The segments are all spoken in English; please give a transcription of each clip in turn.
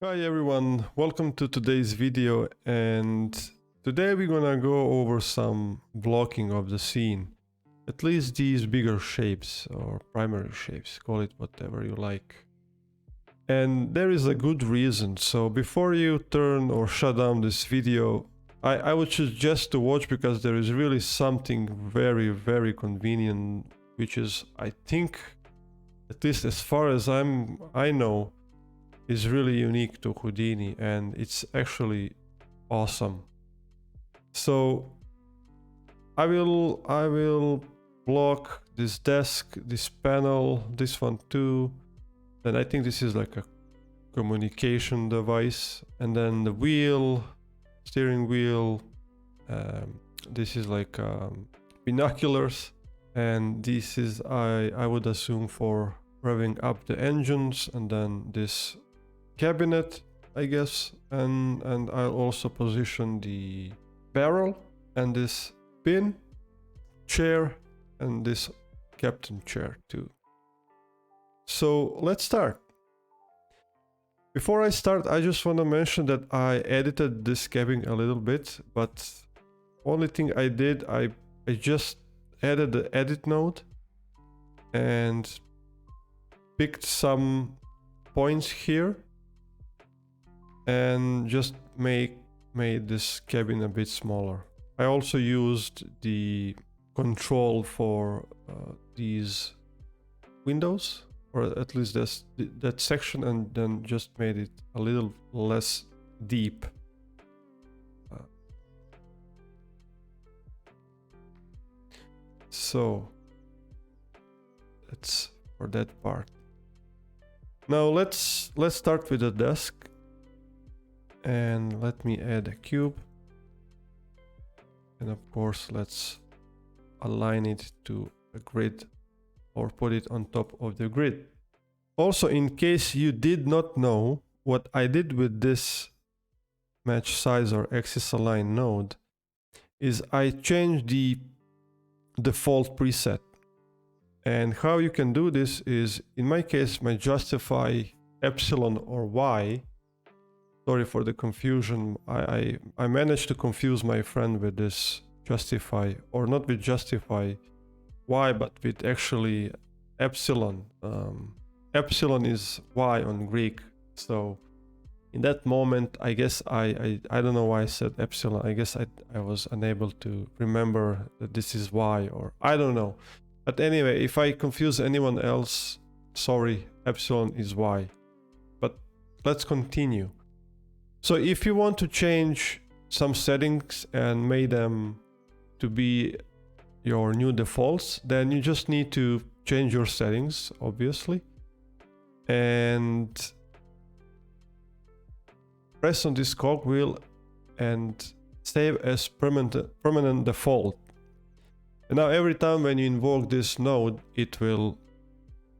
Hi everyone, welcome to today's video, and today we're gonna go over some blocking of the scene. At least these bigger shapes or primary shapes, call it whatever you like. And there is a good reason, so before you turn or shut down this video, I would suggest to watch because there is really something very convenient, which is, I think, at least as far as I know, is really unique to Houdini, and it's actually awesome. So I will block this desk, this panel, this one too. Then I think this is like a communication device, and then the wheel, steering wheel. This is like binoculars, and this is I would assume for revving up the engines, and then this cabinet, I guess, and I'll also position the barrel and this pin, chair, and this captain chair too. So let's start. Before I start, I just want to mention that I edited this cabin a little bit, but only thing I did, I just added the edit node and picked some points here and just made this cabin a bit smaller. I also used the control for these windows, or at least that section, and then just made it a little less deep. So that's for that part. Now let's start with the desk. And let me add a cube, and of course let's align it to a grid or put it on top of the grid. Also, in case you did not know, what I did with this match size or axis align node is I changed the default preset. And how you can do this is, in my case, my justify epsilon or y. Sorry for the confusion. I managed to confuse my friend with this justify, or not with justify y, but with actually epsilon. Epsilon is y on Greek. So in that moment, I guess I don't know why I said epsilon. I guess I was unable to remember that this is y, or I don't know. But anyway, if I confuse anyone else, sorry, epsilon is y. But let's continue. So if you want to change some settings and make them to be your new defaults, then you just need to change your settings, obviously, and press on this cogwheel and save as permanent default. And now every time when you invoke this node, it will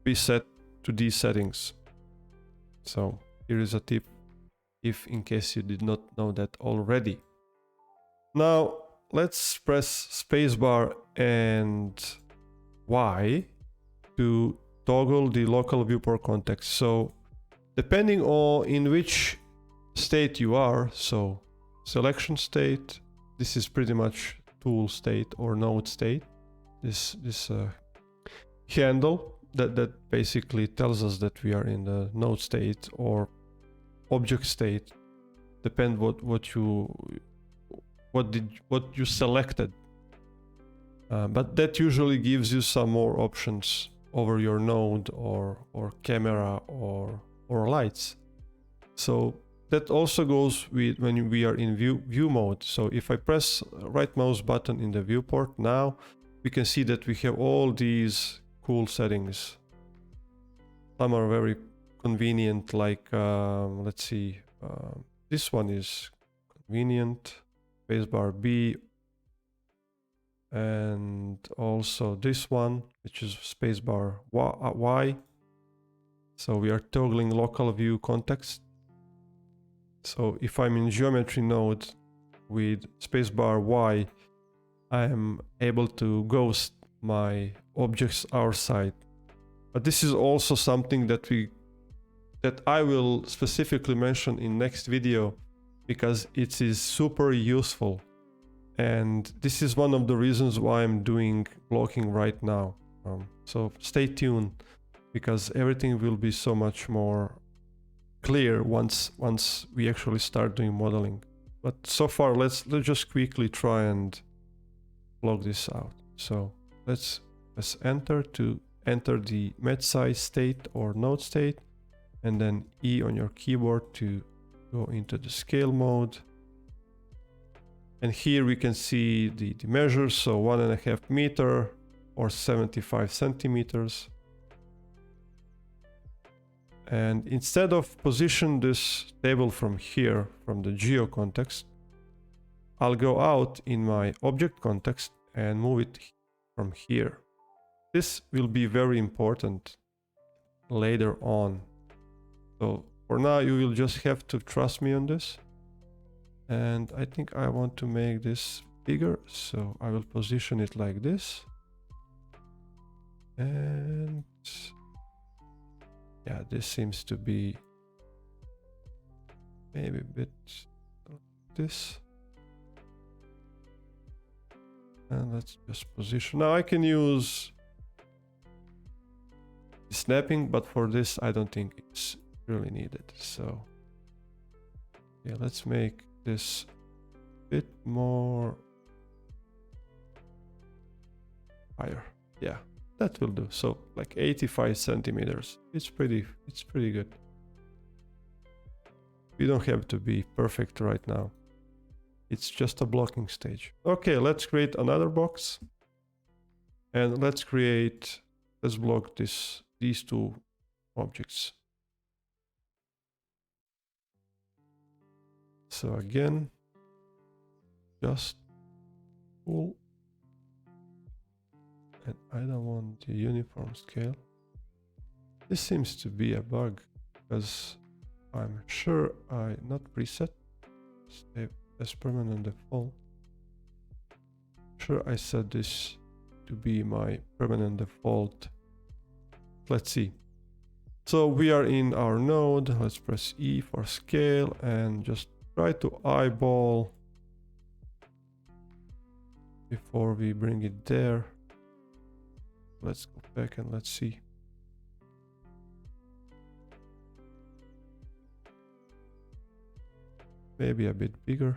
be set to these settings. So here is a tip, if in case you did not know that already. Now let's press spacebar and Y to toggle the local viewport context. So depending on in which state you are, so selection state, this is pretty much tool state or node state. This handle that basically tells us that we are in the node state or object state, depend what you selected, but that usually gives you some more options over your node or camera or lights. So that also goes with when we are in view mode. So if I press right mouse button in the viewport, now we can see that we have all these cool settings. Some are very convenient, like let's see, this one is convenient, spacebar B, and also this one, which is spacebar Y. So we are toggling local view context. So if I'm in geometry node with spacebar Y, I am able to ghost my objects outside. But this is also something that we that I will specifically mention in next video because it is super useful. And this is one of the reasons why I'm doing blocking right now. So stay tuned because everything will be so much more clear once we actually start doing modeling. But so far, let's just quickly try and block this out. So let's enter to enter the match size state or node state, and then E on your keyboard to go into the scale mode. And here we can see the measures, so 1.5 meter or 75 centimeters. And instead of position this table from here, from the geo context, I'll go out in my object context and move it from here. This will be very important later on. So for now, you will just have to trust me on this. And I think I want to make this bigger, so I will position it like this. And yeah, this seems to be maybe a bit like this. And let's just position. Now I can use snapping, but for this I don't think it's really needed. So yeah, let's make this a bit more higher. Yeah, that will do. So like 85 centimeters. It's pretty good. You don't have to be perfect right now. It's just a blocking stage. Okay, let's create another box. And let's block these two objects. So again, just pull. And I don't want the uniform scale. This seems to be a bug because I'm sure I not preset stay as permanent default. Sure, I set this to be my permanent default. Let's see. So we are in our node. Let's press E for scale and just try to eyeball before we bring it there. Let's go back and let's see. Maybe a bit bigger.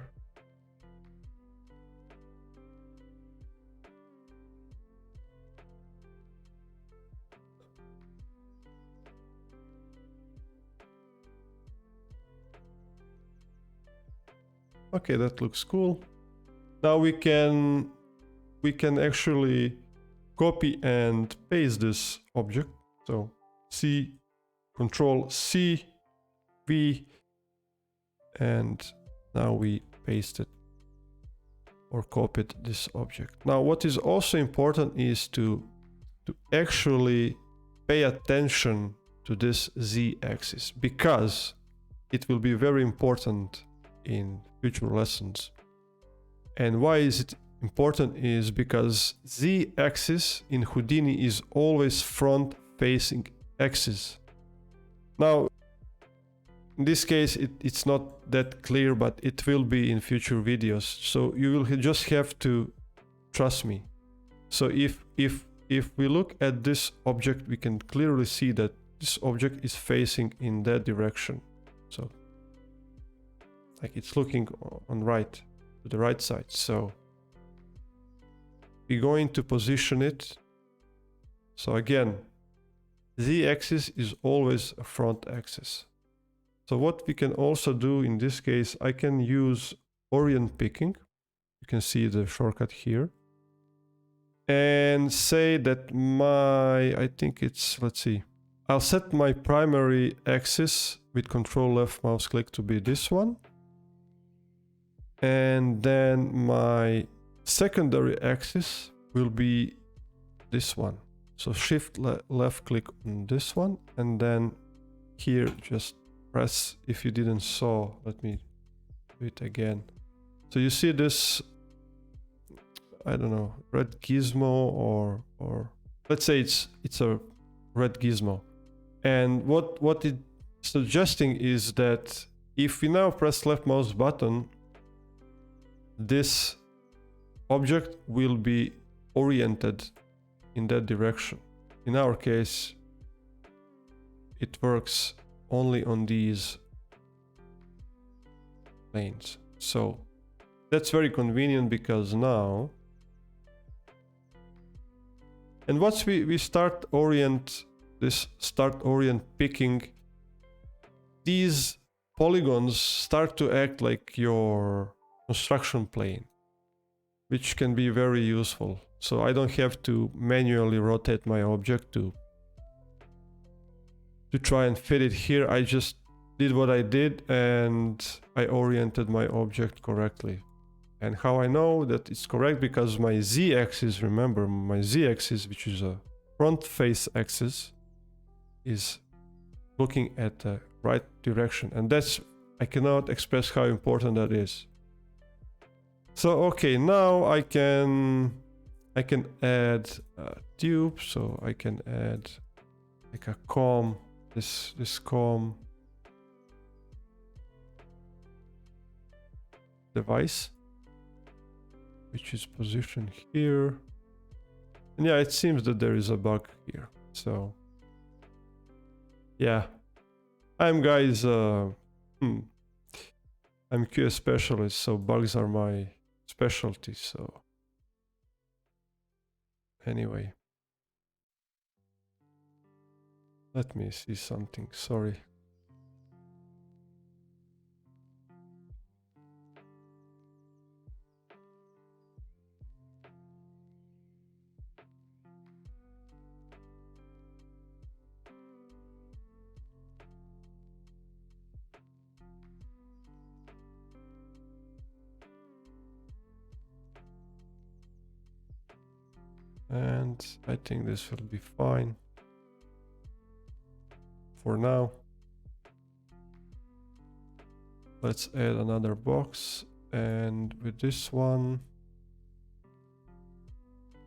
Okay, that looks cool. Now we can actually copy and paste this object. So C, Control C, V, and now we pasted or copied this object. Now what is also important is to actually pay attention to this Z-axis because it will be very important in future lessons. And why is it important is because Z-axis in Houdini is always front-facing axis. Now, in this case, it's not that clear, but it will be in future videos. So you will just have to trust me. So if we look at this object, we can clearly see that this object is facing in that direction. So like it's looking on to the right side. So we're going to position it. So again, Z-axis is always a front axis. So what we can also do in this case, I can use Orient Picking. You can see the shortcut here. And say that I think it's, let's see. I'll set my primary axis with Control left mouse click to be this one. And then my secondary axis will be this one. So Shift left click on this one, and then here just press, if you didn't saw, let me do it again. So you see this, I don't know, red gizmo or let's say it's a red gizmo. And what it suggesting is that if we now press left mouse button, this object will be oriented in that direction. In our case, it works only on these planes. So that's very convenient because now, and once we start orient picking, these polygons start to act like your construction plane, which can be very useful. So I don't have to manually rotate my object to try and fit it here. I just did what I did and I oriented my object correctly. And how I know that it's correct, because my z-axis, remember my z-axis, which is a front face axis, is looking at the right direction. And that's, I cannot express how important that is. So okay, now I can add a tube, so I can add like a comb, this comb device, which is positioned here. And yeah, it seems that there is a bug here. So yeah, I'm QA specialist, so bugs are my specialty. So anyway, let me see something, sorry. And I think this will be fine for now. Let's add another box, and with this one,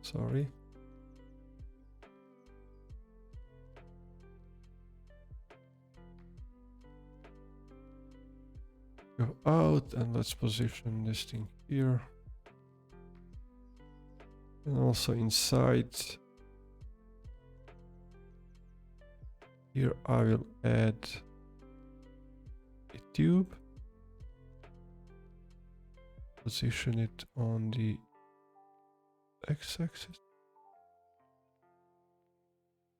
sorry, go out and let's position this thing here. And also inside here I will add a tube, position it on the x-axis,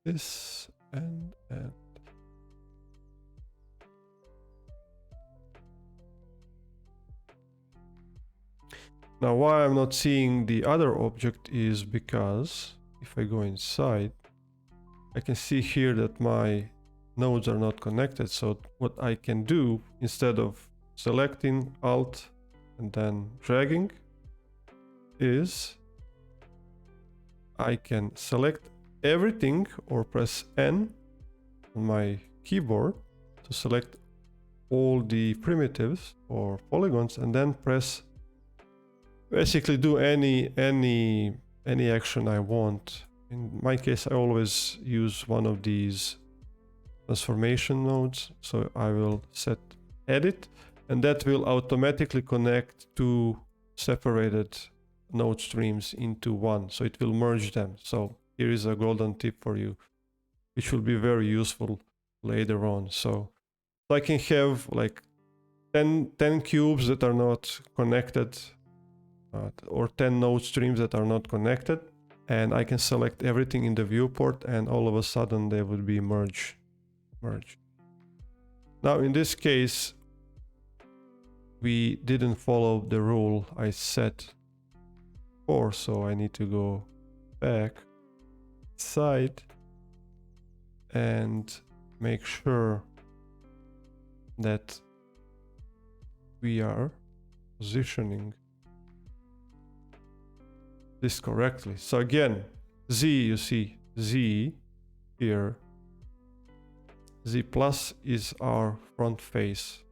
this and now why I'm not seeing the other object is because if I go inside, I can see here that my nodes are not connected. So what I can do, instead of selecting Alt and then dragging, is I can select everything or press N on my keyboard to select all the primitives or polygons, and then press, basically do any action I want. In my case, I always use one of these transformation nodes. So I will set edit, and that will automatically connect two separated node streams into one. So it will merge them. So here is a golden tip for you, which will be very useful later on. So I can have like 10 cubes that are not connected, or 10 node streams that are not connected, and I can select everything in the viewport, and all of a sudden they would be merged. Now in this case, we didn't follow the rule I set before, so I need to go back, side, and make sure that we are positioning this correctly. So again, Z, you see, Z here, Z plus is our front face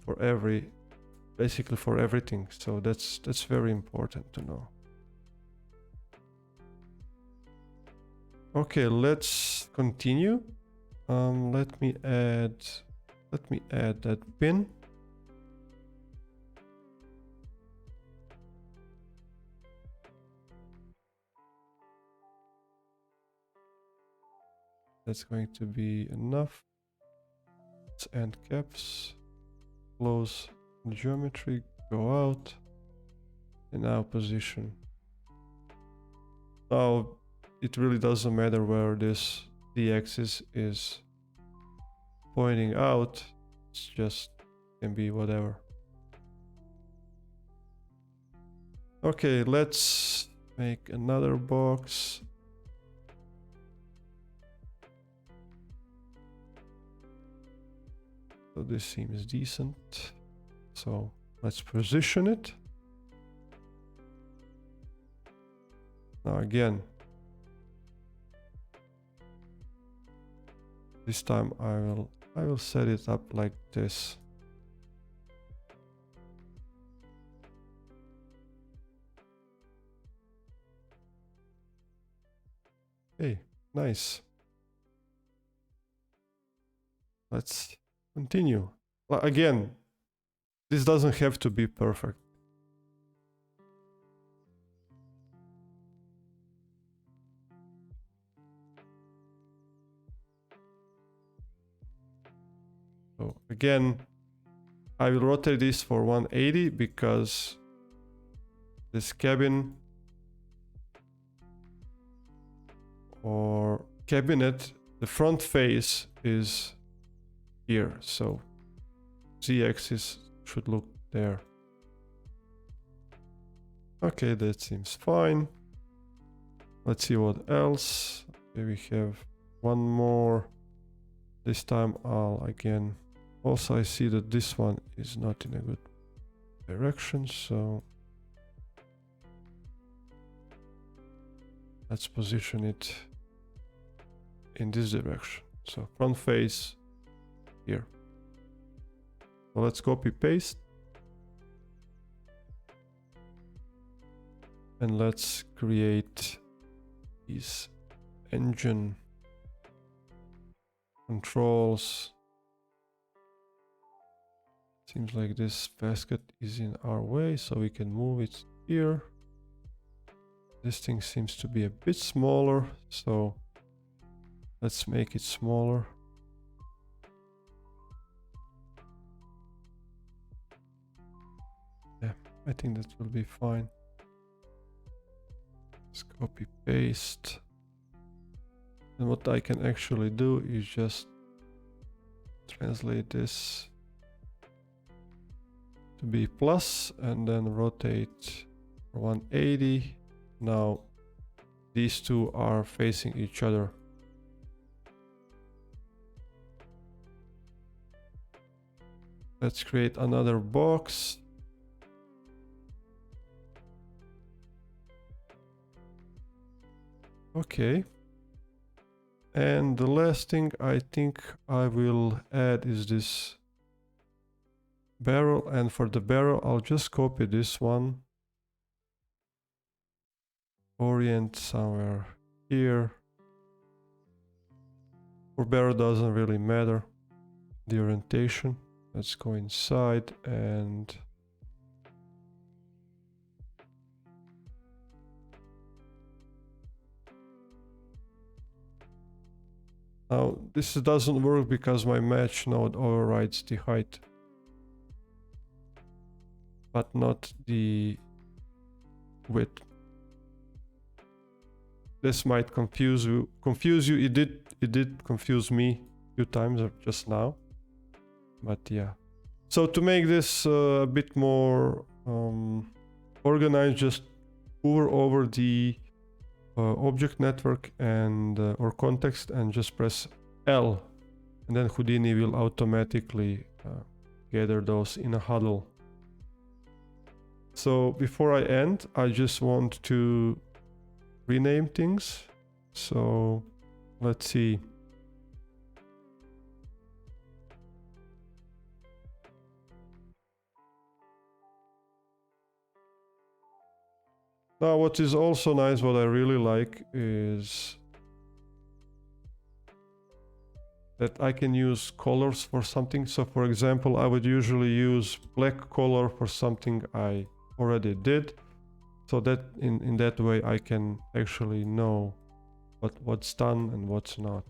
for basically for everything. So that's very important to know. Okay, let's continue. Let me add that pin. That's going to be enough. Let's end caps. Close geometry, go out, and now position. Now it really doesn't matter where this d-axis is pointing out. It's just can be whatever. Okay, let's make another box. So this seems decent. So let's position it. Now again, this time I will set it up like this. Okay, nice. Let's continue. Well, again, this doesn't have to be perfect. So again, I will rotate this for 180 because this cabin or cabinet, the front face is here. So z-axis should look there. Okay, that seems fine. Let's see what else. Okay, we have one more. This time I'll again. Also, I see that this one is not in a good direction, so let's position it in this direction. So front face here. So let's copy paste. And let's create these engine controls. Seems like this basket is in our way, so we can move it here. This thing seems to be a bit smaller, so let's make it smaller. Yeah, I think that will be fine. Let's copy paste. And what I can actually do is just translate this to be plus and then rotate 180. Now these two are facing each other. Let's create another box. Okay. And the last thing I think I will add is this barrel, and for the barrel I'll just copy this one. Orient somewhere here. For barrel doesn't really matter, the orientation. Let's go inside and now this doesn't work because my match node overrides the height, but not the width. This might confuse you. It did confuse me a few times just now. But yeah. So to make this a bit more organized, just hover over the object network and or context and just press L, and then Houdini will automatically gather those in a huddle. So before I end, I just want to rename things. So let's see. Now what is also nice, what I really like is that I can use colors for something. So for example, I would usually use black color for something I already did. So that in that way I can actually know what's done and what's not.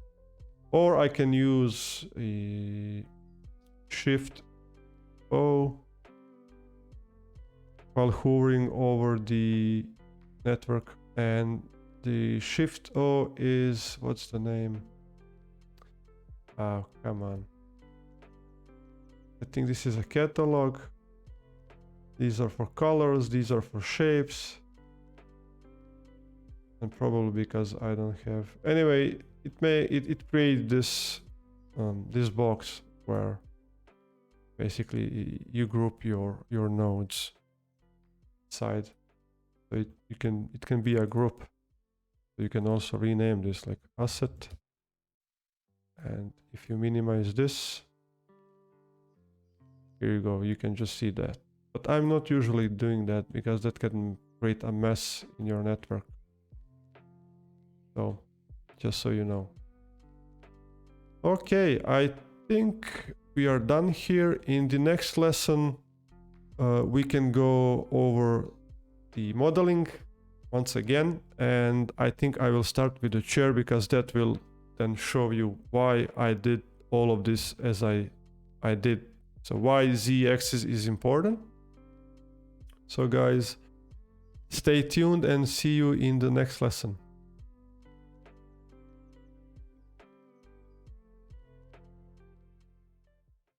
Or I can use a Shift O while hovering over the network, and the Shift O is, what's the name? Oh, come on. I think this is a catalog. These are for colors, these are for shapes. And probably because I don't have, anyway, it creates this this box where basically you group your nodes inside. So it can be a group. So you can also rename this like asset. And if you minimize this, here you go, you can just see that. But I'm not usually doing that because that can create a mess in your network. So just so you know. Okay, I think we are done here. In the next lesson, we can go over the modeling once again, and I think I will start with the chair because that will then show you why I did all of this as I did. So why z-axis is important. So guys, stay tuned and see you in the next lesson.